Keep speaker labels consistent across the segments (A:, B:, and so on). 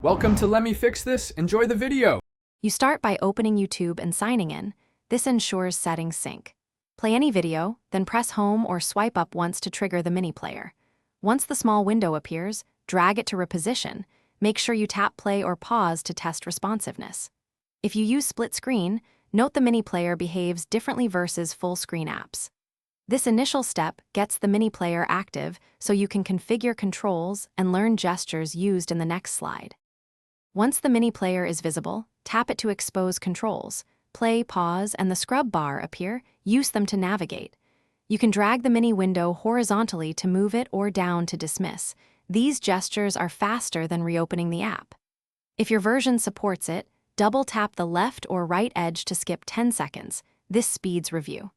A: Welcome to Let Me Fix This. Enjoy the video.
B: You start by opening YouTube and signing in. This ensures settings sync. Play any video, then press home or swipe up once to trigger the mini player. Once the small window appears, drag it to reposition. Make sure you tap play or pause to test responsiveness. If you use split screen, note the mini player behaves differently versus full screen apps. This initial step gets the mini player active so you can configure controls and learn gestures used in the next slide. Once the mini player is visible, tap it to expose controls. Play, pause, and the scrub bar appear. Use them to navigate. You can drag the mini window horizontally to move it or down to dismiss. These gestures are faster than reopening the app. If your version supports it, double-tap the left or right edge to skip 10 seconds. This speeds review.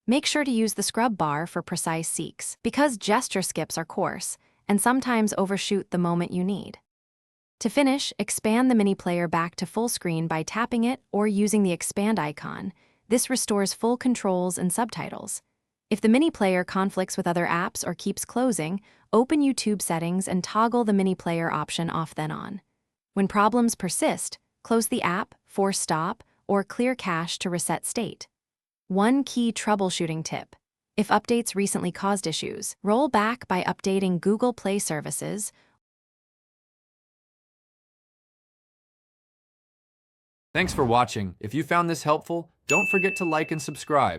B: Make sure to use the scrub bar for precise seeks, because gesture skips are coarse and sometimes overshoot the moment you need. To finish, expand the mini player back to full screen by tapping it or using the expand icon. This restores full controls and subtitles. If the mini player conflicts with other apps or keeps closing, open YouTube settings and toggle the mini player option off then on. When problems persist, close the app, force stop, or clear cache to reset state. One key troubleshooting tip: if updates recently caused issues, roll back by updating Google Play services.
A: Thanks for watching. If you found this helpful, don't forget to like and subscribe.